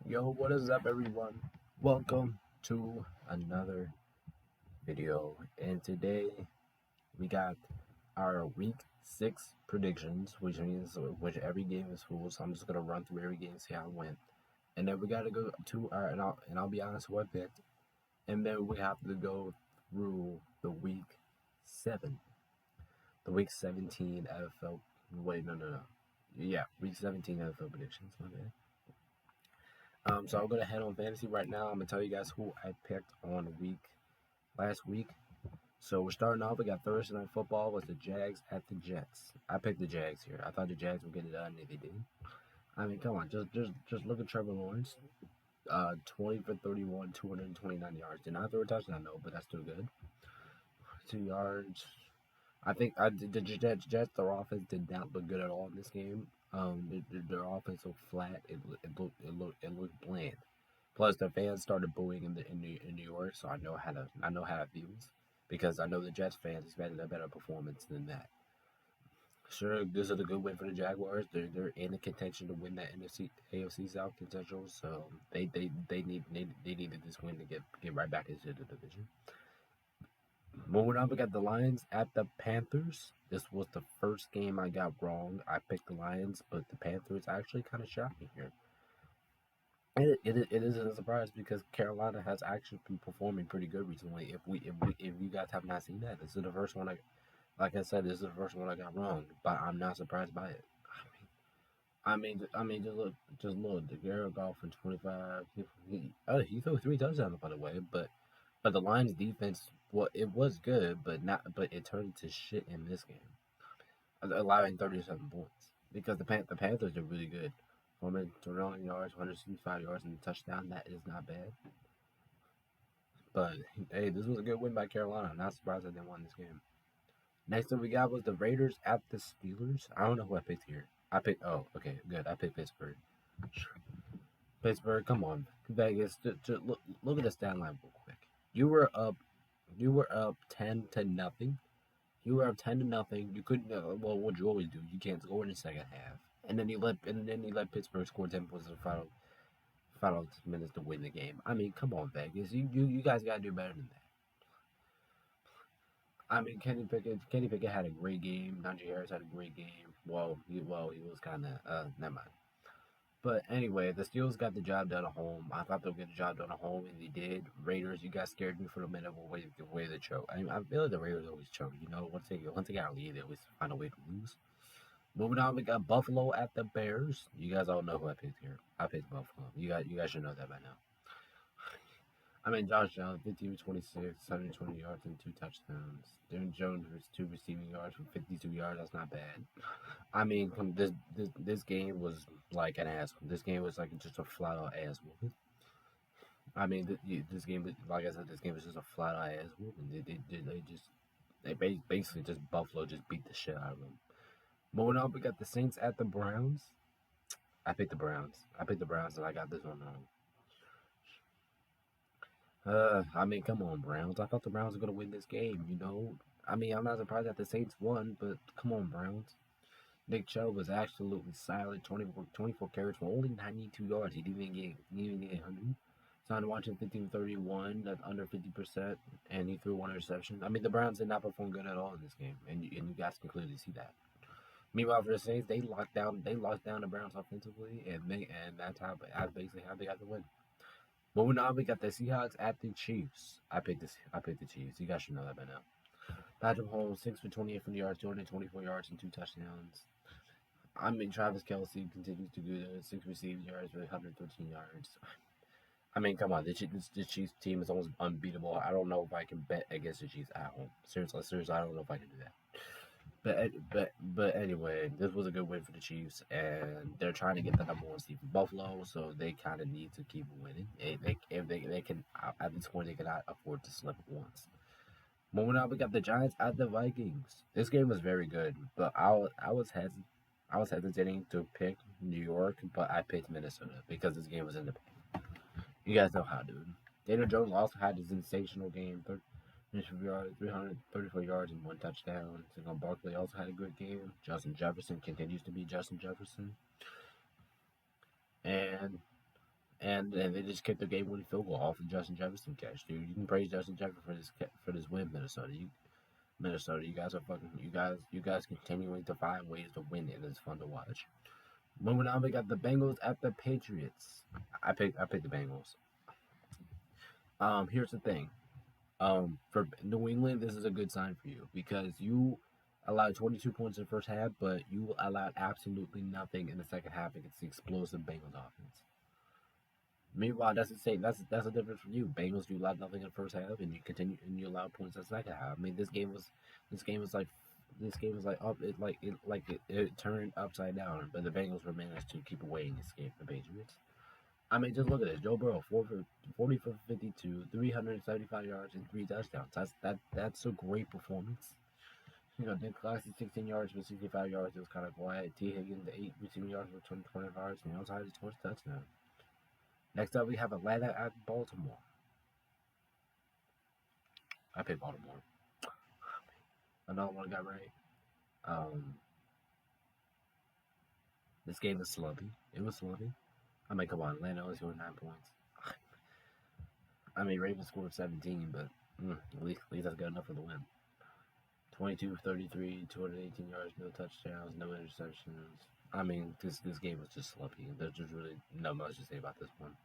Yo, what is up, everyone? Welcome to another video. And today we got our week 6 predictions, which means which every game is full. So I'm just gonna run through every game, see how it went, and then we gotta go to our and I'll be honest what I picked, and then we have to go through the week 7, the week 17 NFL. Wait, no. Yeah, week 17 NFL predictions. My bad. So I'm gonna head on fantasy right now. I'm gonna tell you guys who I picked on last week. So we're starting off. We got Thursday night football was the Jags at the Jets. I picked the Jags here. I thought the Jags would get it done, and they did. I mean, come on, just look at Trevor Lawrence. 20 for 31, 229 yards. Did not throw a touchdown, no, but that's still good. 2 yards. I think the Jets, their offense did not look good at all in this game. Their offense looked flat. It looked bland. Plus, the fans started booing in New York, so I know how it feels because I know the Jets fans expected a better performance than that. Sure, this is a good win for the Jaguars. They're in the contention to win that NFC AFC South Central, so they needed this win to get right back into the division. Moving on, we got the Lions at the Panthers. This was the first game I got wrong. I picked the Lions, but the Panthers actually kind of shocked me here. It isn't a surprise because Carolina has actually been performing pretty good recently. If you guys have not seen that, this is the first one like I said, this is the first one I got wrong, but I'm not surprised by it. I mean, just look, the Garrett Golf in 25. He threw 3 touchdowns by the way, but the Lions defense, well, it was good, but it turned into shit in this game, allowing 37 points because the Panthers are really good. 429 yards, 165 yards, and a touchdown. That is not bad. But hey, this was a good win by Carolina. I'm not surprised that they won this game. Next up we got was the Raiders at the Steelers. I don't know who I picked here. I picked. Oh, okay, good. I picked Pittsburgh. Pittsburgh, come on, Vegas. Look at the stat line real quick. You were up. You were up 10-0. You were up 10-0. You couldn't. Well, what you always do, you can't score in the second half, and then you let Pittsburgh score 10 points in the final minutes to win the game. I mean, come on, Vegas. You guys gotta do better than that. I mean, Kenny Pickett had a great game. Najee Harris had a great game. He was kind of never mind. But anyway, the Steelers got the job done at home. I thought they would get the job done at home, and they did. Raiders, you guys scared me for a minute. Way they choke. I mean, I feel like the Raiders always choke. Once they got a lead, they always find a way to lose. Moving on, we got Buffalo at the Bears. You guys all know who I picked here. I picked Buffalo. You guys should know that by now. I mean, Josh Allen, 15 for 26, 120 yards and 2 touchdowns. Darren Jones with 2 receiving yards for 52 yards. That's not bad. I mean, this game was like an ass. This game was like just a flat out ass whooping. I mean, this game, like I said, this game was just a flat out ass whooping. They basically just Buffalo just beat the shit out of them. Moving on, we got the Saints at the Browns. I picked the Browns. And I got this one wrong. I mean, come on, Browns. I thought the Browns were gonna win this game. I mean, I'm not surprised that the Saints won, but come on, Browns. Nick Chubb was absolutely silent. 24 carries for only 92 yards. He didn't even get 100. So I'm watching 15-31, that's under 50%, and he threw one interception. I mean, the Browns did not perform good at all in this game, and you guys can clearly see that. Meanwhile, for the Saints, they locked down the Browns offensively, and that's basically how they got the win. Moving on, we got the Seahawks at the Chiefs. I picked the Chiefs. You guys should know that by now. Patrick Mahomes, 6 for 28 from the yards, 224 yards, and 2 touchdowns. I mean, Travis Kelce continues to do the 6 receiving yards with 113 yards. I mean, come on, the Chiefs team is almost unbeatable. I don't know if I can bet against the Chiefs at home. Seriously, I don't know if I can do that. But anyway, this was a good win for the Chiefs, and they're trying to get the #1 seed from Buffalo, so they kind of need to keep winning. If they can at this point they cannot afford to slip once. Moving on, we got the Giants at the Vikings. This game was very good, but I was hesitating to pick New York, but I picked Minnesota because this game was in the. You guys know how, dude. Daniel Jones also had a sensational game. 334 yards and 1 touchdown. Saquon Barkley also had a good game. Justin Jefferson continues to be Justin Jefferson. And and they just kicked the game-winning field goal off of Justin Jefferson catch, dude. You can praise Justin Jefferson for this win, Minnesota. Minnesota, you guys continuing to find ways to win, and it's fun to watch. Moving on, we got the Bengals at the Patriots. I picked the Bengals. Here's the thing. For New England, this is a good sign for you because you allowed 22 points in the first half, but you allowed absolutely nothing in the second half against the explosive Bengals offense. Meanwhile, that's the same. That's the difference for you. Bengals, you allowed nothing in the first half, and you allowed points in the second half. I mean, this game was like up. It turned upside down, but the Bengals were managed to keep away and escape the Patriots. I mean, just look at this. Joe Burrow, 40 for 52, 375 yards, and 3 touchdowns. That's a great performance. You know, Nick Claxton, 16 yards for 65 yards. It was kind of quiet. T. Higgins, 8 receiving yards for 20 yards. And outside his 20 touchdown. Next up, we have Atlanta at Baltimore. I picked Baltimore. Another one got right. This game was sloppy. It was sloppy. I mean, come on, Atlanta only scored 9 points. I mean, Ravens scored 17, but at least that's good enough for the win. 22 for 33, 218 yards, no touchdowns, no interceptions. I mean, this game was just sloppy. There's just really not much to say about this one.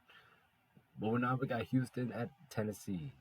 Moving on, we got Houston at Tennessee.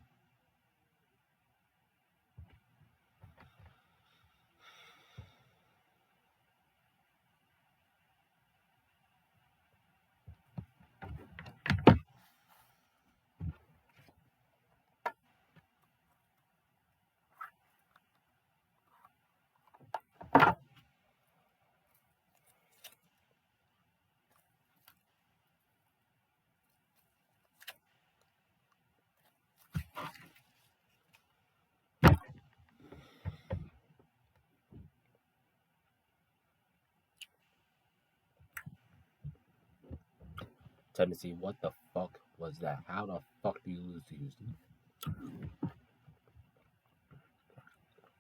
Tennessee, what the fuck was that? How the fuck do you lose to Houston?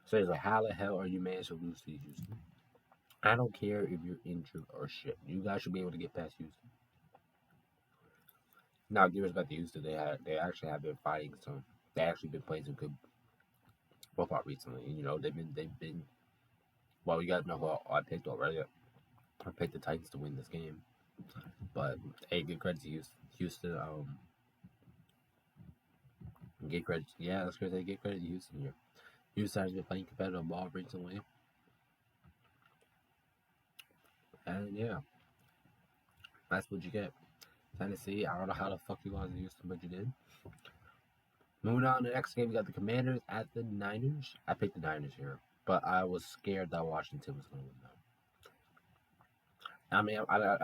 Seriously, how the hell are you managed to lose to Houston? I don't care if you're injured or shit. You guys should be able to get past Houston. Now, give respect to Houston, they actually have been fighting some. They actually been playing some good football recently. You know, they've been. Well, you guys know who I picked already. I picked the Titans to win this game, but hey, give credit to Houston. Houston, get credit. Yeah, that's crazy. Get credit to Houston here. Houston has been playing competitive ball recently, and yeah, that's what you get. Tennessee, I don't know how the fuck you lost to Houston, but you did. Moving on to the next game, we got the Commanders at the Niners. I picked the Niners here, but I was scared that Washington was going to win though. I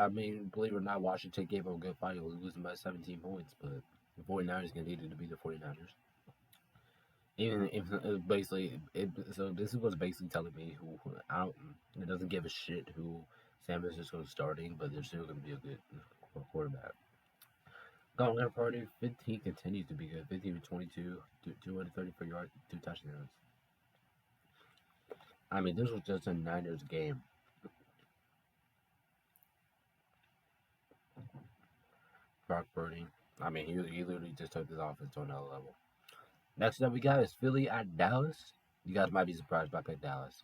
mean, believe it or not, Washington gave them a good fight, losing by 17 points, but the 49ers needed to be the 49ers. Even if so this is what's basically telling me who it doesn't give a shit who San Francisco is starting, but they're still going to be a good quarterback. Going Party, 15 continues to be good. 15 to 22, 234 yards, 2 touchdowns. I mean, this was just a Niners game. Brock Purdy. I mean, he literally just took this offense to another level. Next up, we got is Philly at Dallas. You guys might be surprised by pick Dallas.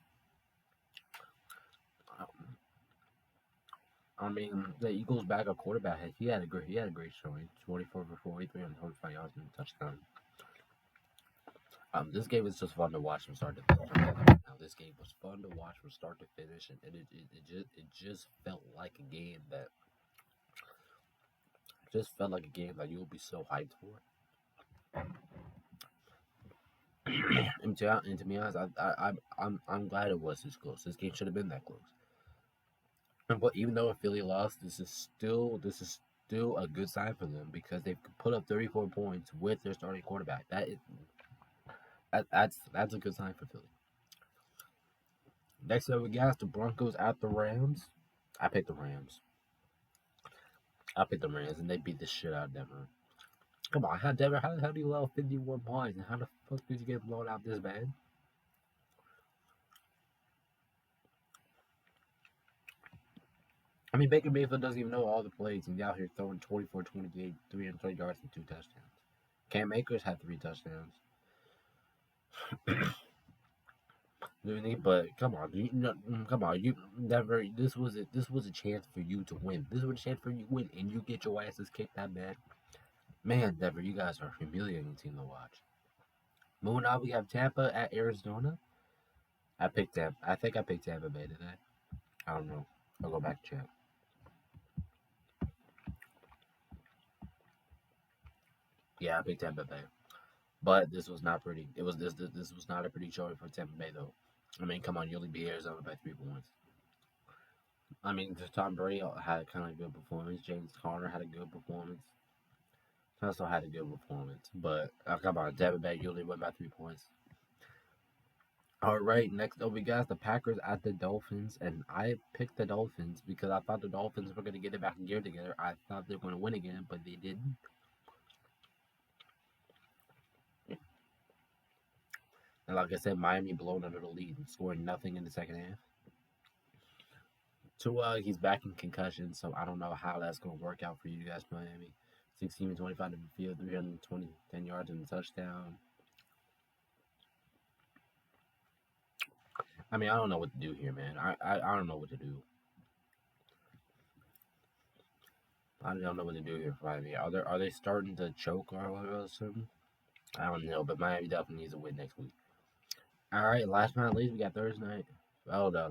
I mean, the Eagles' backup quarterback, he had a great showing. 24 for 43 and 25 yards and a touchdown. This game was just fun to watch from start to finish. Now, this game was fun to watch from start to finish, and it just felt like a game that you'll be so hyped for. And to be honest, I'm glad it was this close. This game should have been that close. But even though Philly lost, this is still a good sign for them because they've put up 34 points with their starting quarterback. That's a good sign for Philly. Next up, we got the Broncos at the Rams. I picked the Rams. And they beat the shit out of Denver. Come on, how do you allow 51 points, and how the fuck did you get blown out this bad? I mean, Baker Mayfield doesn't even know all the plays. He's out here throwing 24, 28, 320 yards and 2 touchdowns. Cam Akers had 3 touchdowns. But come on, come on, you never. This was it. This was a chance for you to win. This was a chance for you to win, and you get your asses kicked that bad. Man, Denver, you guys are a humiliating team to watch. Moving on, we have Tampa at Arizona. I picked Tampa. I think I picked Tampa Bay today. I don't know. I'll go back and check. Yeah, I picked Tampa Bay. But this was not pretty. It was this was not a pretty showing for Tampa Bay though. I mean, come on, you only beat Arizona by 3 points. I mean, Tom Brady had kind of a good performance. James Conner had a good performance. Also had a good performance. But come on, Tampa Bay, you only went by 3 points. All right, next up we got the Packers at the Dolphins, and I picked the Dolphins because I thought the Dolphins were going to get it back in gear together. I thought they were going to win again, but they didn't. And like I said, Miami blown under the lead and scored nothing in the second half. Tua, he's back in concussion, so I don't know how that's going to work out for you guys, Miami. 16 and 25 to the field, 320, 10 yards and a touchdown. I mean, I don't know what to do here, man. I don't know what to do. I don't know what to do here for Miami. Are they starting to choke or something? I don't know, but Miami definitely needs a win next week. All right, last but not least, we got Thursday night. Oh, no.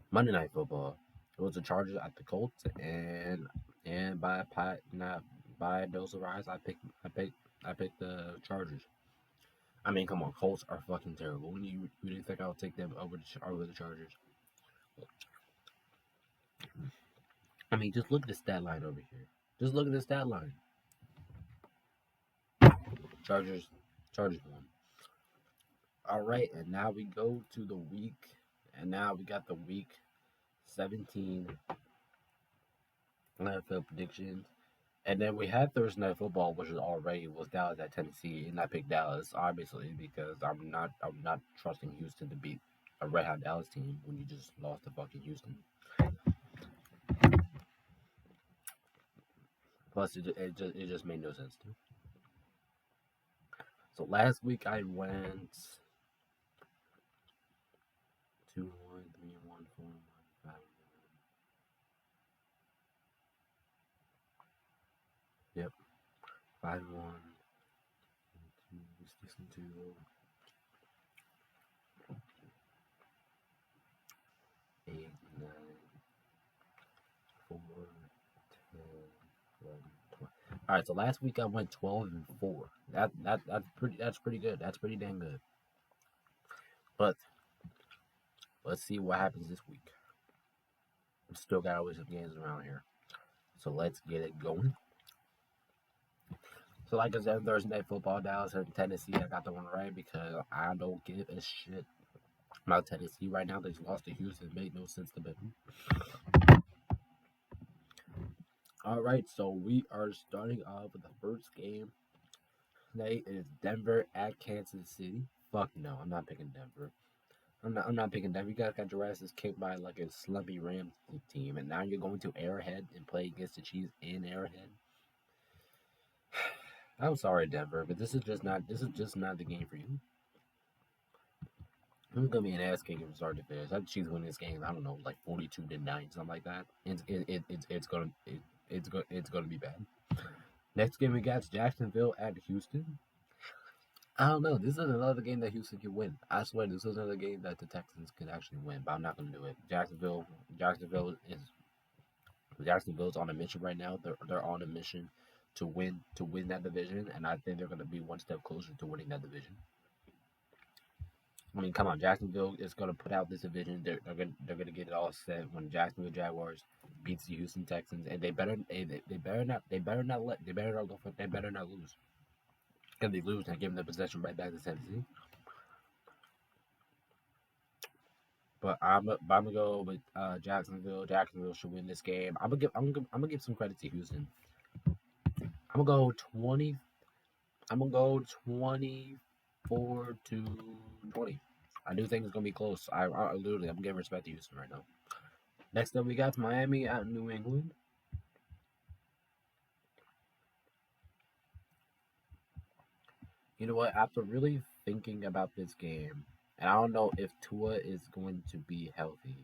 Monday Night Football. It was the Chargers at the Colts, and by a dose of rice, I picked the Chargers. I mean, come on, Colts are fucking terrible. You really think I'll take them over the Chargers? I mean, just look at the stat line over here. Just look at the stat line. Chargers, Chargers won. All right, and now we go to the week, and now we got the week 17 NFL predictions. And then we had Thursday Night Football, which was Dallas at Tennessee, and I picked Dallas obviously because I'm not trusting Houston to beat a red hot Dallas team when you just lost to fucking Houston. Plus, it just made no sense to. So last week I went 2-1, 3-1, 4-1, 5-1. Yep, 5-1, 2, 8, 9, 4, 10, 11, 12. All right, so last week I went 12-4. That's pretty good. That's pretty damn good. But let's see what happens this week. We still got always some games around here, so let's get it going. So like I said, Thursday Night Football, Dallas and Tennessee. I got the one right because I don't give a shit about Tennessee right now. They just lost to Houston. It made no sense to bet them. All right, so we are starting off with the first game. Today is Denver at Kansas City. Fuck no, I'm not picking Denver. I'm not picking Denver. You guys got your asses kicked by like a slumpy Rams team, and now you're going to Arrowhead and play against the Chiefs in Arrowhead. I'm sorry, Denver, but this is just not the game for you. It's gonna be an ass kicking from start to finish. I Chiefs win this game. I don't know, like 42-9, something like that. It's gonna be bad. Next game we got Jacksonville at Houston. I don't know. This is another game that Houston can win. I swear, this is another game that the Texans can actually win, but I'm not gonna do it. Jacksonville's on a mission right now. They're on a mission to win that division, and I think they're gonna be one step closer to winning that division. I mean, come on, Jacksonville is going to put out this division. They're gonna get it all set when Jacksonville Jaguars beats the Houston Texans, and they better not lose. If they lose, and give them the possession right back to Tennessee. But I'm gonna go with Jacksonville. Jacksonville should win this game. I'm gonna give some credit to Houston. I'm gonna go 20. I'm gonna go 24-20. I do think it's gonna be close. I'm giving respect to Houston right now. Next up, we got Miami at New England. You know what? After really thinking about this game, and I don't know if Tua is going to be healthy.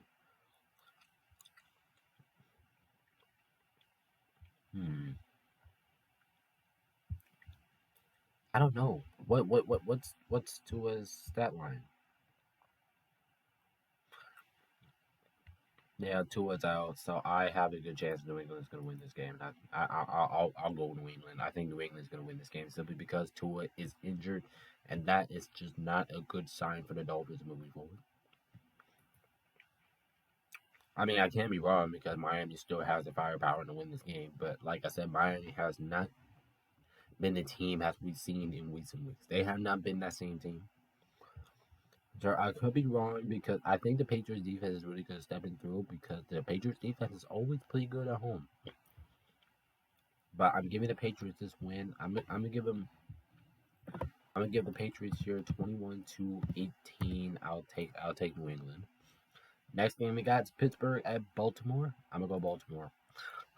Hmm. I don't know. What's Tua's stat line? Yeah, Tua's out, so I have a good chance New England's going to win this game. I'll go New England. I think New England's going to win this game simply because Tua is injured, and that is just not a good sign for the Dolphins moving forward. I mean, I can't be wrong because Miami still has the firepower to win this game, but like I said, Miami has not been the team as we've seen in recent weeks. They have not been that same team. So I could be wrong because I think the Patriots defense is really good stepping through because the Patriots defense is always pretty good at home. But I'm giving the Patriots this win. I'm gonna give them. I'm gonna give the Patriots here 21-18. I'll take New England. Next game we got is Pittsburgh at Baltimore. I'm gonna go Baltimore.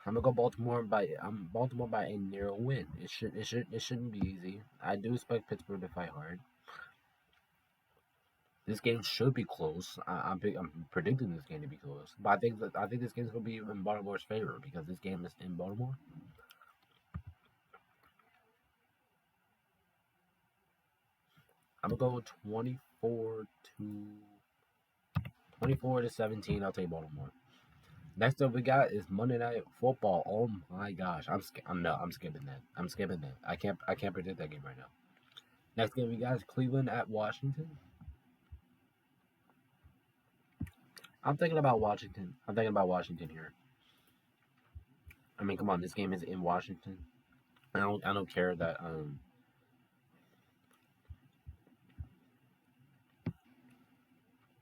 I'm gonna go Baltimore by a narrow win. It shouldn't be easy. I do expect Pittsburgh to fight hard. This game should be close. I'm predicting this game to be close, but I think this game is gonna be in Baltimore's favor because this game is in Baltimore. I'm gonna go 24-17. I'll take Baltimore. Next up we got is Monday Night Football. Oh my gosh, I'm skipping that. I'm skipping that. I can't predict that game right now. Next game we got is Cleveland at Washington. I'm thinking about Washington. I'm thinking about Washington here. I mean, come on, this game is in Washington. I don't care that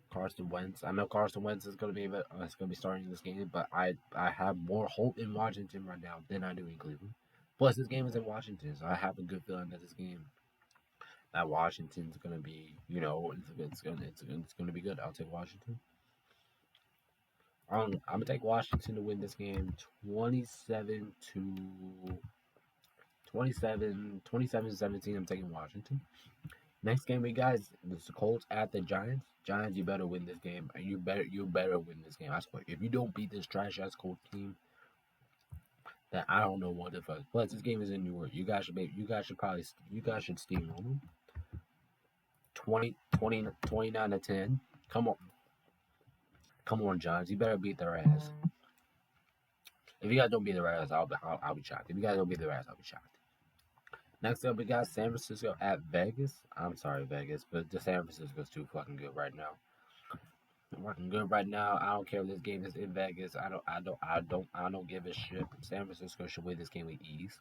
Carson Wentz. I know Carson Wentz is going to be starting this game, but I have more hope in Washington right now than I do in Cleveland. Plus, this game is in Washington, so I have a good feeling that this game that Washington's going to be, it's going to be good. I'll take Washington. I'm gonna take Washington to win this game 27-17. I'm taking Washington. Next game we got is the Colts at the Giants. Giants, you better win this game. You better win this game. I swear. If you don't beat this trash ass Colts team, then I don't know what the fuck. Plus, this game is in New York. You guys should steamroll them. 29-10. Come on, come on, Giants. You better beat their ass. If you guys don't beat their ass, I'll be shocked. If you guys don't beat their ass, I'll be shocked. Next up, we got San Francisco at Vegas. I'm sorry, Vegas, but the San Francisco's too fucking good right now. Working good right now. I don't care if this game is in Vegas. I don't give a shit. San Francisco should win this game with ease.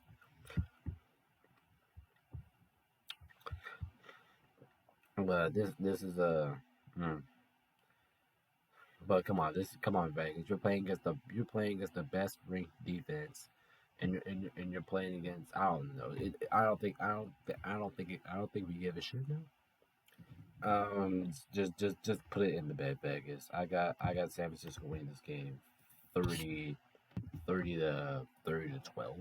But this is a. But come on Vegas. You're playing against the best ranked defense, and you're playing against I don't know. I don't think we give a shit now. Just put it in the bed, Vegas. I got San Francisco winning this game, 30, 30 to 12.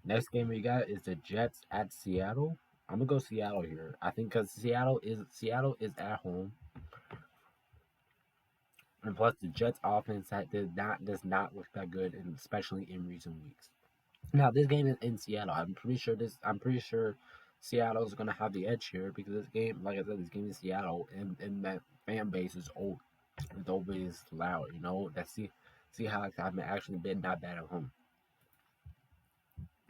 Next game we got is the Jets at Seattle. I'm gonna go Seattle here. I think because Seattle is at home, and plus the Jets offense does not look that good, and especially in recent weeks. Now this game is in Seattle. I'm pretty sure Seattle's gonna have the edge here because this game, like I said, this game is Seattle, and that fan base is old. It's always loud. Let's see how I've actually been not bad at home.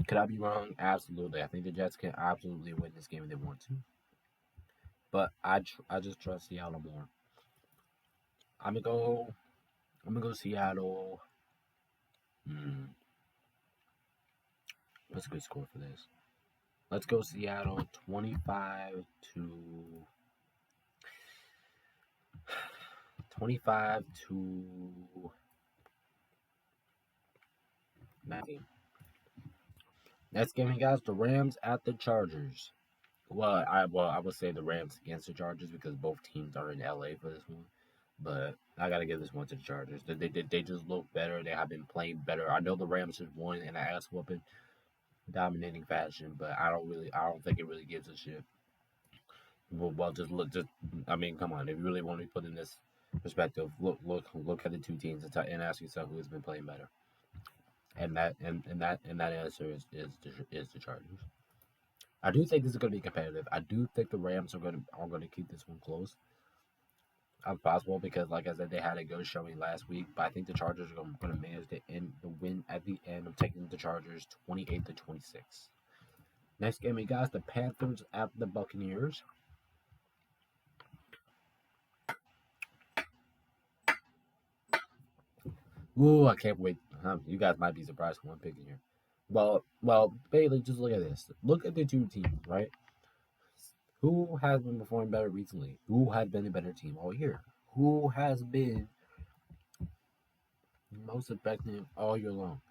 Could I be wrong? Absolutely. I think the Jets can absolutely win this game if they want to. But I just trust Seattle more. I'm gonna go. I'm gonna go Seattle. Hmm, what's a good score for this? Let's go Seattle 25 to 19. Next game, you guys, the Rams at the Chargers. Well, I would say the Rams against the Chargers because both teams are in LA for this one. But I gotta give this one to the Chargers. They just look better. They have been playing better. I know the Rams just won in an ass whooping, dominating fashion, but I don't think it really gives a shit. Well, just I mean, come on. If you really want to be put in this perspective, look at the two teams and ask yourself who's been playing better. And that answer is the Chargers. I do think this is going to be competitive. I do think the Rams are going to keep this one close as possible because, like I said, they had a good showing last week. But I think the Chargers are going to manage to end the win at the end. I'm taking the Chargers 28-26. Next game, we got the Panthers at the Buccaneers. Ooh, I can't wait. You guys might be surprised who I'm picking here. Well, Bailey, just look at this. Look at the two teams, right? Who has been performing better recently? Who has been a better team all year? Who has been most effective all year long?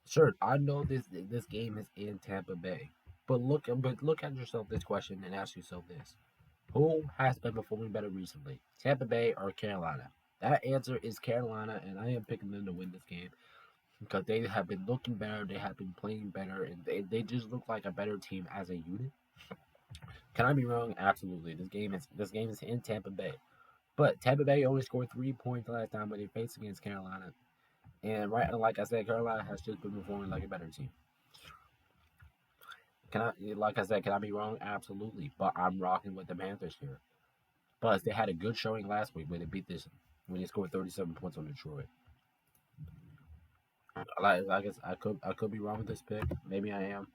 Sure, I know this game is in Tampa Bay, but look at yourself this question and ask yourself this: Who has been performing better recently? Tampa Bay or Carolina? That answer is Carolina, and I am picking them to win this game because they have been looking better, they have been playing better, and they just look like a better team as a unit. Can I be wrong? Absolutely. This game is in Tampa Bay. But Tampa Bay only scored 3 points last time when they faced against Carolina. And like I said, Carolina has just been performing like a better team. Like I said, can I be wrong? Absolutely. But I'm rocking with the Panthers here. Plus, they had a good showing last week when they scored 37 points on Detroit. I guess I could be wrong with this pick. Maybe I am.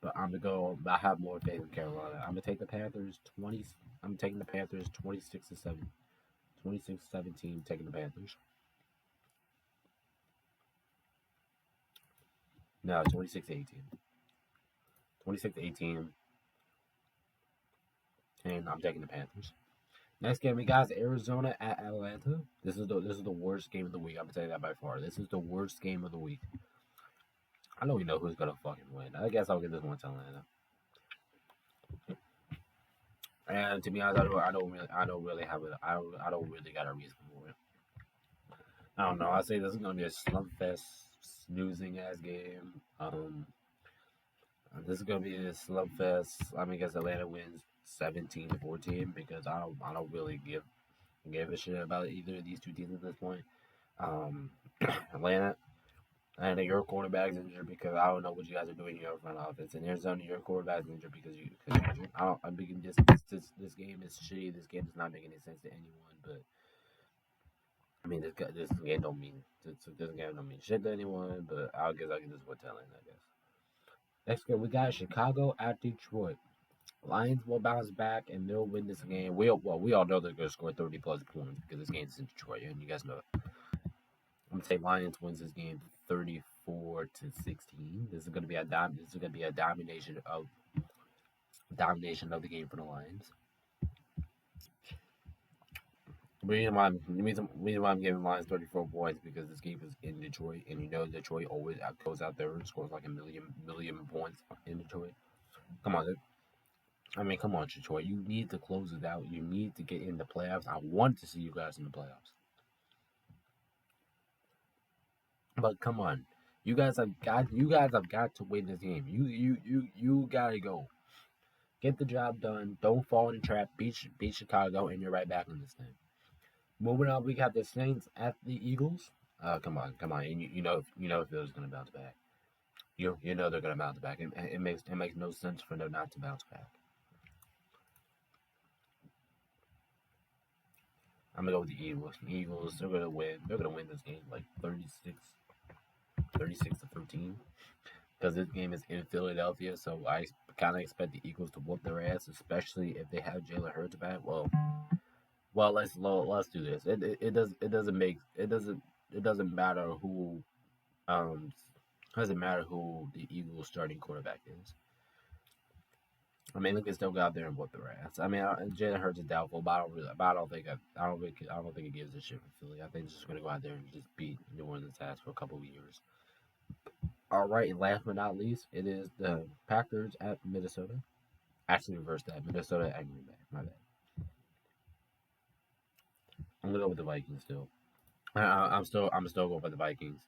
But I'm gonna go. I have more faith in Carolina. I'm gonna take the Panthers 20. I'm taking the Panthers 26-7, 26-17. Taking the Panthers. No, 26-18, 26-18, and I'm taking the Panthers. Next game, we got Arizona at Atlanta. This is the worst game of the week. I'm gonna tell you that by far. This is the worst game of the week. I know we know who's gonna fucking win. I guess I'll give this one to Atlanta. And to be honest, I don't really got a reason for it. I don't know. I say this is gonna be a slump fest, snoozing ass game. This is gonna be a slump fest. I guess Atlanta wins 17-14 because I don't really give a shit about either of these two teams at this point. Um, Atlanta, and your quarterback's injured because I don't know what you guys are doing in your front office. In Arizona, your quarterback's injured because you're injured. I don't. I'm being this game is shitty. This game does not make any sense to anyone. But I mean, this game don't mean this game don't mean shit to anyone. But I'll give this one to Atlanta. I guess. Next game we got Chicago at Detroit. Lions will bounce back and they'll win this game. We all know they're gonna score 30 plus points because this game's in Detroit, and you guys know it. I'm gonna say Lions wins this game 34-16. This is gonna be a domination of the game for the Lions. The reason why I'm giving Lions 34 points because this game is in Detroit, and you know Detroit always goes out there and scores like a million points in Detroit. Come on, come on, Detroit. You need to close it out. You need to get in the playoffs. I want to see you guys in the playoffs. But come on, you guys have got to win this game. You gotta go. Get the job done. Don't fall in the trap. Beat Chicago, and you're right back in this thing. Moving on, we got the Saints at the Eagles. Come on. And you know if they're gonna bounce back. You know they're gonna bounce back. It makes no sense for them not to bounce back. I'm gonna go with the Eagles. The Eagles, they're gonna win. They're gonna win this game like 36-13. Because this game is in Philadelphia, so I kind of expect the Eagles to whoop their ass, especially if they have Jalen Hurts back. Well, let's do this. It doesn't matter who um doesn't matter who the Eagles starting quarterback is. They can still go out there and whoop their ass. Jalen Hurts is doubtful, but I don't think it gives a shit for Philly. I think it's just gonna go out there and just beat New Orleans ass for a couple of years. All right, and last but not least, it is the Packers at Minnesota. Actually, reverse that. Minnesota at Green Bay. My bad. I'm gonna go with the Vikings still. I'm still going with the Vikings.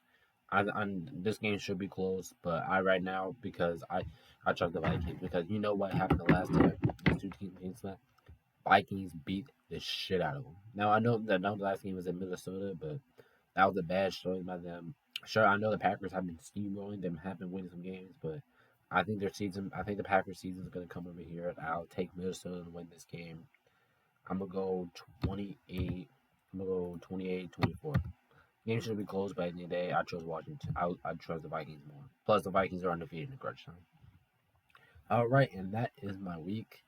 This game should be close, but I right now because I trust the Vikings because you know what happened the last time these two teams met. Vikings beat the shit out of them. Now I know that the last game was in Minnesota, but that was a bad showing by them. Sure, I know the Packers have been steamrolling them, have been winning some games, but I think the Packers season is going to come over here. I'll take Minnesota to win this game. I'm gonna go 28. I'm gonna go 28-24. Game should be closed by the end of the day. I trust Washington. I trust the Vikings more. Plus, the Vikings are undefeated in crunch time. All right, and that is my week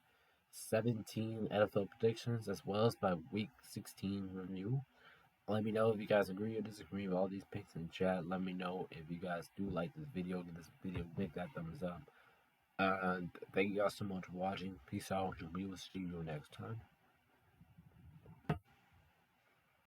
17 NFL predictions as well as my week 16 review. Let me know if you guys agree or disagree with all these picks in the chat. Let me know if you guys do like this video. Give this video big that thumbs up. And thank you guys so much for watching. Peace out, and we will see you next time.